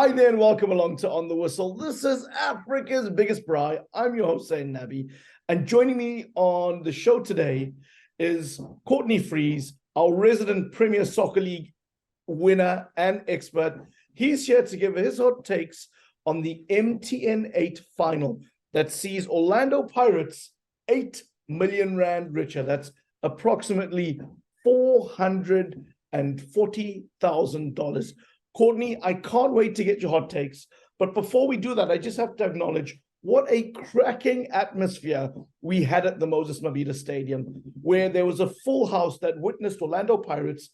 Hi there and welcome along to On the Whistle. This is Africa's biggest braai. I'm your host, Zayn Nabbi. And joining me on the show today is Courtney Freese, our resident Premier Soccer League winner and expert. He's here to give his hot takes on the MTN8 final that sees Orlando Pirates 8 million rand richer. That's approximately $440,000. Courtney, I can't wait to get your hot takes. But before we do that, I just have to acknowledge what a cracking atmosphere we had at the Moses Mabhida Stadium, where there was a full house that witnessed Orlando Pirates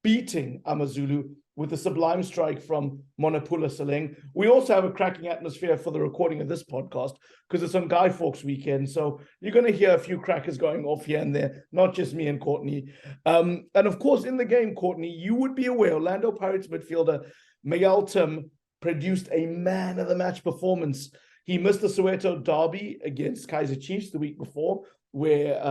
beating AmaZulu with a sublime strike from Monnapule Saleng. We also have a cracking atmosphere for the recording of this podcast because it's on Guy Fawkes weekend. So you're going to hear a few crackers going off here and there, not just me and Courtney. And of course, in the game, Courtney, you would be aware Orlando Pirates midfielder Miguel Tim produced a man-of-the-match performance. He missed the Soweto derby against Kaizer Chiefs the week before, where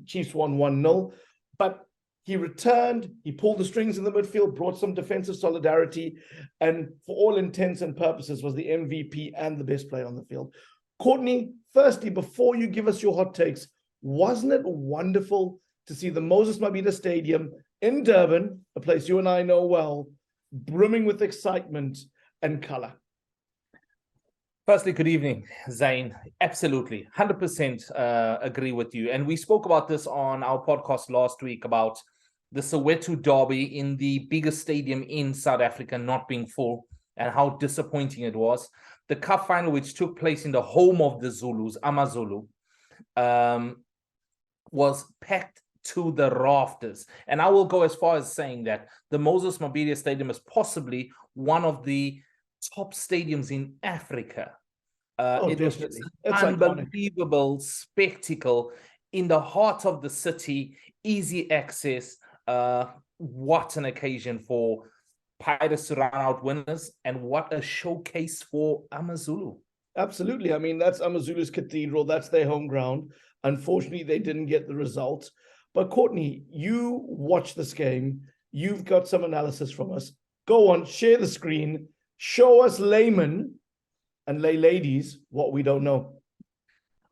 Chiefs won 1-0. But he returned, he pulled the strings in the midfield, brought some defensive solidarity, and for all intents and purposes was the MVP and the best player on the field. Courtney, firstly, before you give us your hot takes, wasn't it wonderful to see the Moses Mabhida Stadium in Durban, a place you and I know well, brimming with excitement and color? Firstly, good evening, Zayn. Absolutely, 100% agree with you. And we spoke about this on our podcast last week about the Soweto derby in the biggest stadium in South Africa not being full and how disappointing it was. The cup final, which took place in the home of the Zulus, AmaZulu, was packed to the rafters. And I will go as far as saying that the Moses Mabhida Stadium is possibly one of the top stadiums in Africa. It was just an unbelievable spectacle in the heart of the city, easy access. What an occasion for Pirates to run out winners, and what a showcase for AmaZulu. Absolutely. I mean, that's AmaZulu's cathedral. That's their home ground. Unfortunately, they didn't get the result. But Courtney, you watch this game. You've got some analysis from us. Go on, share the screen. Show us laymen and ladies what we don't know.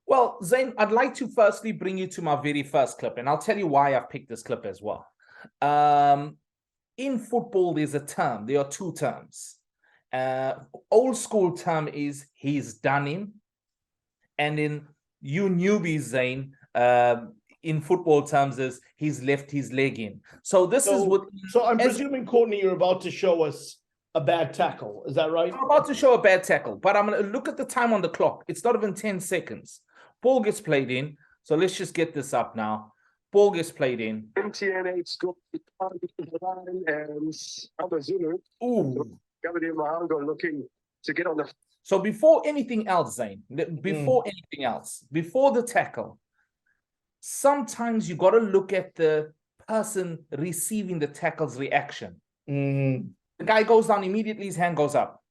Well, Zayn, I'd like to firstly bring you to my very first clip, and I'll tell you why I've picked this clip as well. In football, there's a term. There are two terms. Old school term is he's done him. And in you newbies, Zayn, in football terms is he's left his leg in. So I'm presuming, Courtney, you're about to show us a bad tackle. Is that right? I'm about to show a bad tackle, but I'm going to look at the time on the clock. It's not even 10 seconds. Ball gets played in. So let's just get this up now. Ball gets played in. MTN8 Cup and AmaZulu. Ooh. Gabadinho Mhango looking to get on the... So before anything else, Zayn, before the tackle, sometimes you got to look at the person receiving the tackle's reaction. The guy goes down immediately, his hand goes up.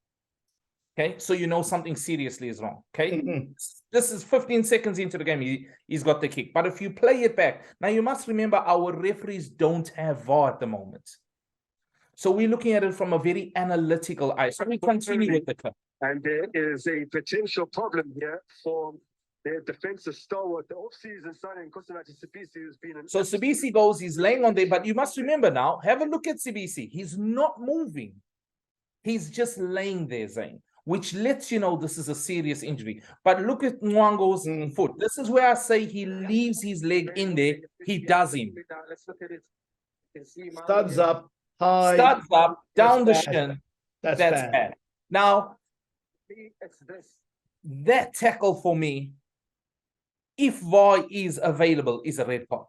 Okay, so you know something seriously is wrong. Okay, This is 15 seconds into the game. He's got the kick. But if you play it back, now you must remember our referees don't have VAR at the moment. So we're looking at it from a very analytical eye. So we continue with the clip. And there is a potential problem here for their defensive stalwart, the off-season signing Sibisi, who's been... So Sibisi goes, he's laying on there, but you must remember now, have a look at Sibisi. He's not moving. He's just laying there, Zayn, which lets you know this is a serious injury. But look at Mwango's foot. This is where I say he leaves his leg in there. He does him. Let's look at it. Studs up, high. Studs up, down the shin. That's bad. Now, that tackle for me, if VAR is available, is a red card.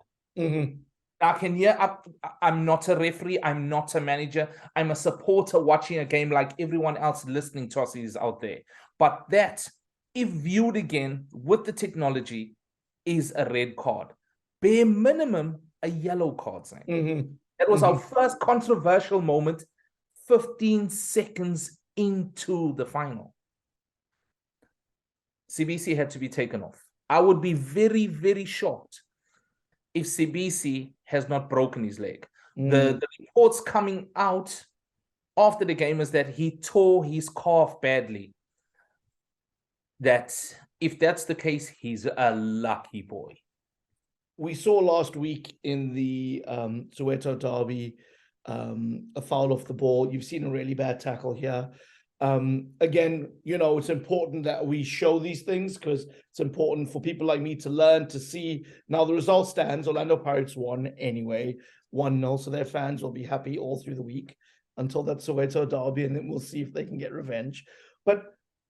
I'm not a referee. I'm not a manager. I'm a supporter watching a game like everyone else listening to us is out there. But that, if viewed again with the technology, is a red card. Bare minimum, a yellow card. That was our first controversial moment 15 seconds into the final. CBC had to be taken off. I would be very, very shocked if Sibisi has not broken his leg. The reports coming out after the game is that he tore his calf badly. That if that's the case, he's a lucky boy. We saw last week in the Soweto derby a foul off the ball. You've seen a really bad tackle here. Again, you know, it's important that we show these things because it's important for people like me to learn, to see. Now the result stands. Orlando Pirates won anyway, 1-0. So their fans will be happy all through the week until that Soweto derby, and then we'll see if they can get revenge. But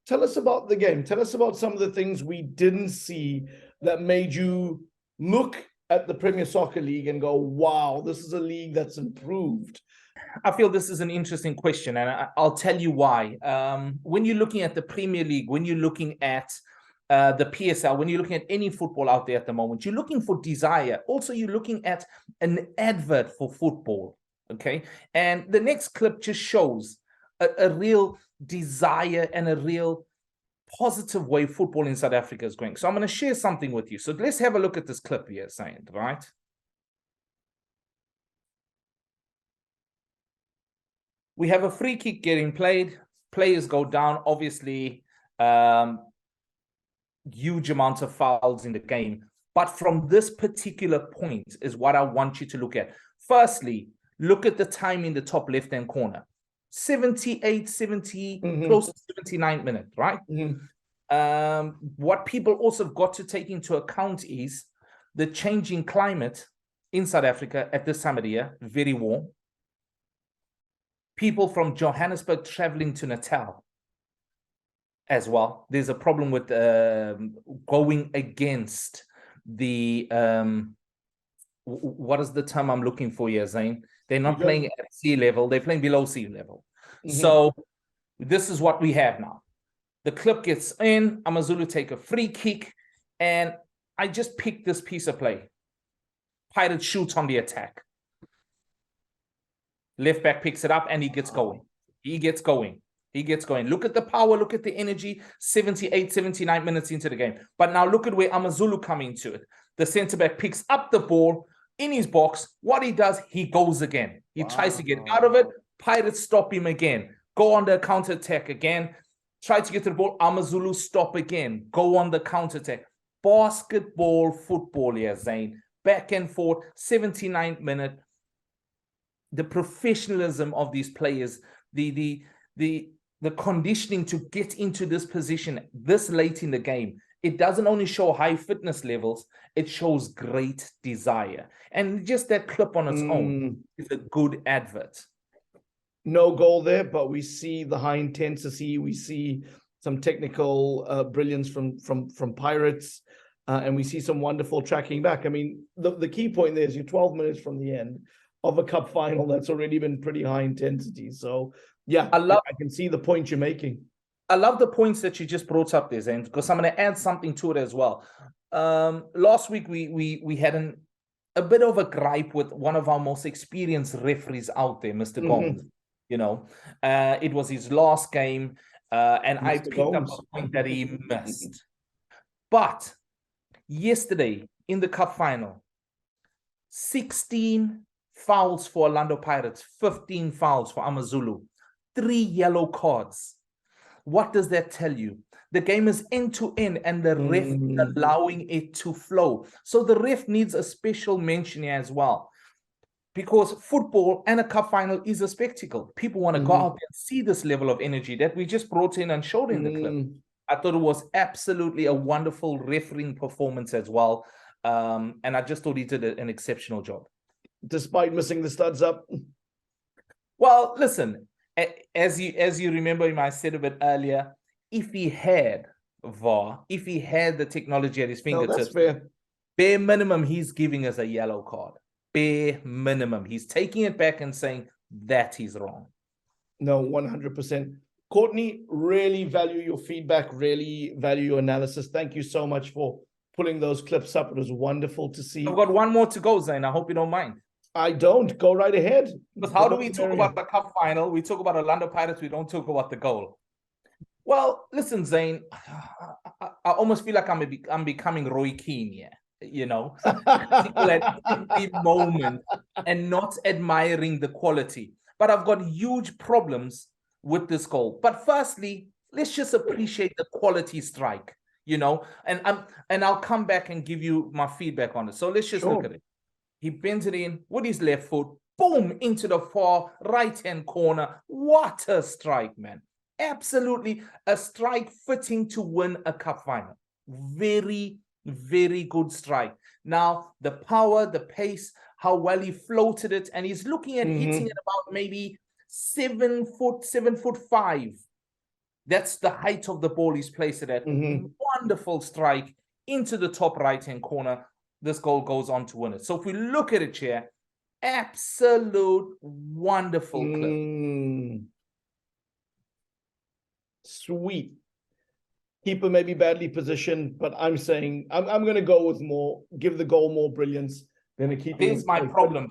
tell us about the game. Tell us about some of the things we didn't see that made you look at the Premier Soccer League and go, wow, this is a league that's improved. I feel this is an interesting question, and I'll tell you why. When you're looking at the Premier League, when you're looking at the PSL, when you're looking at any football out there at the moment, you're looking for desire. Also, you're looking at an advert for football, okay? And the next clip just shows a real desire and a real positive way football in South Africa is going. So I'm going to share something with you. So let's have a look at this clip here, Zayn, right? We have a free kick getting played. Players go down. Obviously, huge amount of fouls in the game. But from this particular point is what I want you to look at. Firstly, look at the time in the top left-hand corner. 78, 70, close to 79 minutes, right? What people also got to take into account is the changing climate in South Africa at this time of the year, very warm. People from Johannesburg traveling to Natal as well. There's a problem with going against the, what is the term I'm looking for here, Zayn? They're not playing at sea level, they're playing below sea level. So this is what we have now. The clip gets in, AmaZulu take a free kick, and I just picked this piece of play. Pirates shoots on the attack. Left back picks it up and he gets going. He gets going. He gets going. Look at the power, look at the energy, 78, 79 minutes into the game. But now look at where AmaZulu come into it. The centre-back picks up the ball in his box. What he does, he goes again. He tries to get out of it. Pirates stop him again. Go on the counter-attack again. Try to get to the ball. AmaZulu stop again. Go on the counter-attack. Basketball football here, Zayn. Back and forth, 79 minute. The professionalism of these players, the conditioning to get into this position this late in the game, it doesn't only show high fitness levels, it shows great desire. And just that clip on its own is a good advert. No goal there, but we see the high intensity. We see some technical brilliance from Pirates, and we see some wonderful tracking back. I mean, the key point there is you're 12 minutes from the end of a cup final that's already been pretty high intensity. So, yeah, I can see the point you're making. I love the points that you just brought up there, Zayn, because I'm going to add something to it as well. Last week, we had a bit of a gripe with one of our most experienced referees out there, Mr. Gomes. You know, it was his last game, and Mr. I picked up a point that he missed. But yesterday in the cup final, 16 fouls for Orlando Pirates, 15 fouls for AmaZulu, 3 yellow cards. What does that tell you? The game is end to end, and the ref is allowing it to flow. So the ref needs a special mention here as well. Because football and a cup final is a spectacle. People want to go out and see this level of energy that we just brought in and showed in the clip. I thought it was absolutely a wonderful refereeing performance as well. And I just thought he did an exceptional job. Despite missing the studs up? Well, listen, as you remember, I said a bit earlier, if he had VAR, if he had the technology at his fingertips, that's fair. Bare minimum, he's giving us a yellow card. Bare minimum. He's taking it back and saying that he's wrong. No, 100%. Courtney, really value your feedback, really value your analysis. Thank you so much for pulling those clips up. It was wonderful to see. I've got one more to go, Zayn. I hope you don't mind. I don't. Go right ahead. But how do we talk about the cup final? We talk about Orlando Pirates. We don't talk about the goal. Well, listen, Zayn, I almost feel like I'm becoming Roy Keane here. You know, people at every moment and not admiring the quality. but I've got huge problems with this goal. But firstly, let's just appreciate the quality strike, you know, and I'll come back and give you my feedback on it. So let's just look at it. He bends it in with his left foot, boom, into the far right-hand corner. What a strike, man. Absolutely a strike fitting to win a cup final. Very, very good strike. Now, the power, the pace, how well he floated it, and he's looking at hitting it about maybe 7'5". That's the height of the ball he's placed it at. Wonderful strike into the top right-hand corner. This goal goes on to win it. So if we look at it here, absolute wonderful clip. Sweet. Keeper may be badly positioned, but I'm saying I'm going to go with more, give the goal more brilliance than a keeper. There's my problem,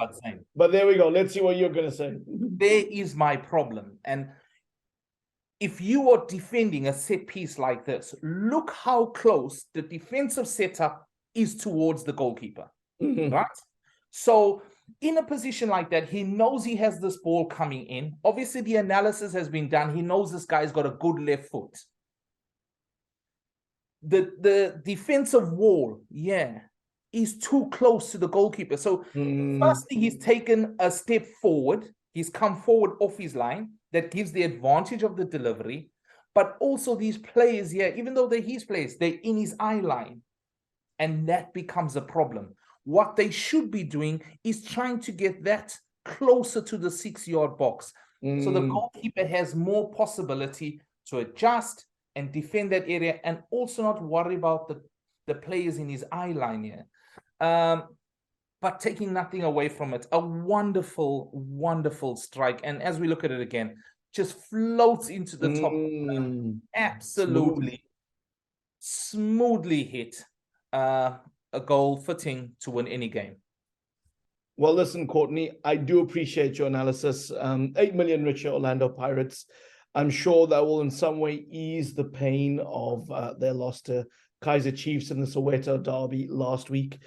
but there we go. Let's see what you're going to say. There is my problem. And if you are defending a set piece like this, look how close the defensive setup is towards the goalkeeper, right? So in a position like that, he knows he has this ball coming in. Obviously, the analysis has been done. He knows this guy's got a good left foot. The defensive wall, is too close to the goalkeeper. So firstly, he's taken a step forward. He's come forward off his line. That gives the advantage of the delivery. But also these players here, even though they're his players, they're in his eye line. And that becomes a problem. What they should be doing is trying to get that closer to the 6-yard box. So the goalkeeper has more possibility to adjust and defend that area and also not worry about the players in his eye line here. But taking nothing away from it, a wonderful, wonderful strike. And as we look at it again, just floats into the top. Absolutely smoothly hit. A goal fitting to win any game. Well, listen, Courtney, I do appreciate your analysis. 8 million richer Orlando Pirates. I'm sure that will in some way ease the pain of their loss to Kaizer Chiefs in the Soweto derby last week.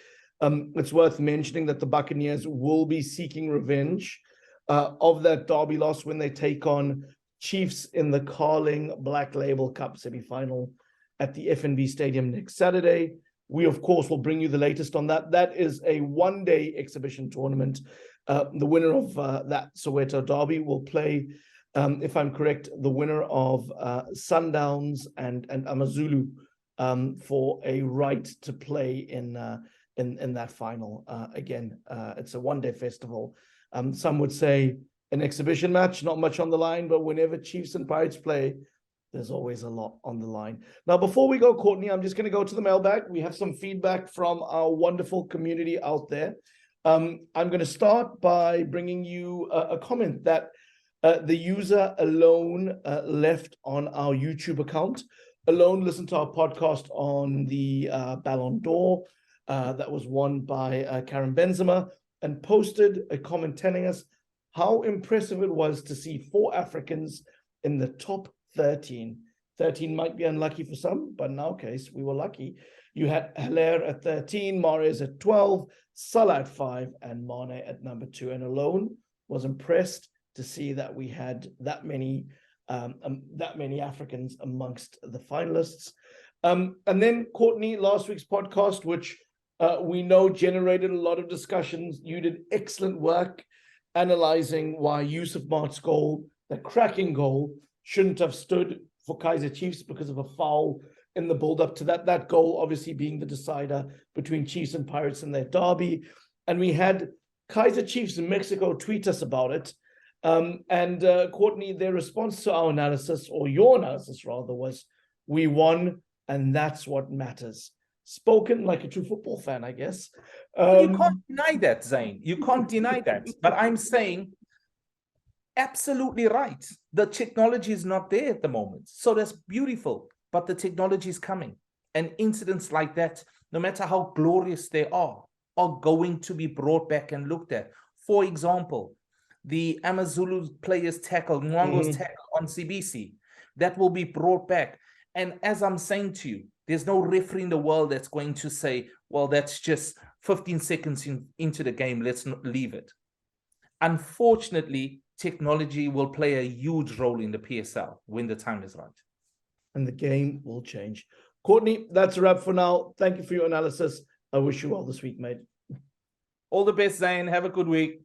It's worth mentioning that the Buccaneers will be seeking revenge of that derby loss when they take on Chiefs in the Carling Black Label Cup semi-final at the FNB Stadium next Saturday. We, of course, will bring you the latest on that. That is a one-day exhibition tournament. The winner of that Soweto derby will play, if I'm correct, the winner of Sundowns and AmaZulu for a right to play in that final. Again, it's a one-day festival. Some would say an exhibition match, not much on the line, but whenever Chiefs and Pirates play, there's always a lot on the line. Now, before we go, Courtney, I'm just going to go to the mailbag. We have some feedback from our wonderful community out there. I'm going to start by bringing you a comment that the user Alone left on our YouTube account. Alone listened to our podcast on the Ballon d'Or that was won by Karim Benzema and posted a comment telling us how impressive it was to see 4 Africans in the top 13. 13 might be unlucky for some, but in our case, we were lucky. You had Hilaire at 13, Mahrez at 12, Salah at 5, and Mane at number 2. And Alone was impressed to see that we had that many Africans amongst the finalists. And then, Courtney, last week's podcast, which we know generated a lot of discussions. You did excellent work analyzing why Yusuf Mart's goal, the cracking goal, shouldn't have stood for Kaizer Chiefs because of a foul in the build-up to that goal, obviously being the decider between Chiefs and Pirates in their derby. And we had Kaizer Chiefs in Mexico tweet us about it. Courtney, their response to our analysis, or your analysis rather, was, we won, and that's what matters. Spoken like a true football fan, I guess. You can't deny that, Zayn. You can't deny that. But I'm saying, absolutely right. The technology is not there at the moment. So that's beautiful. But the technology is coming. And incidents like that, no matter how glorious they are going to be brought back and looked at. For example, the AmaZulu players tackle, Mhango's tackle on CBC, that will be brought back. And as I'm saying to you, there's no referee in the world that's going to say, well, that's just 15 seconds into the game, let's not leave it. Unfortunately, technology will play a huge role in the PSL when the time is right. And the game will change. Courtney, that's a wrap for now. Thank you for your analysis. I wish you well this week, mate. All the best, Zayn. Have a good week.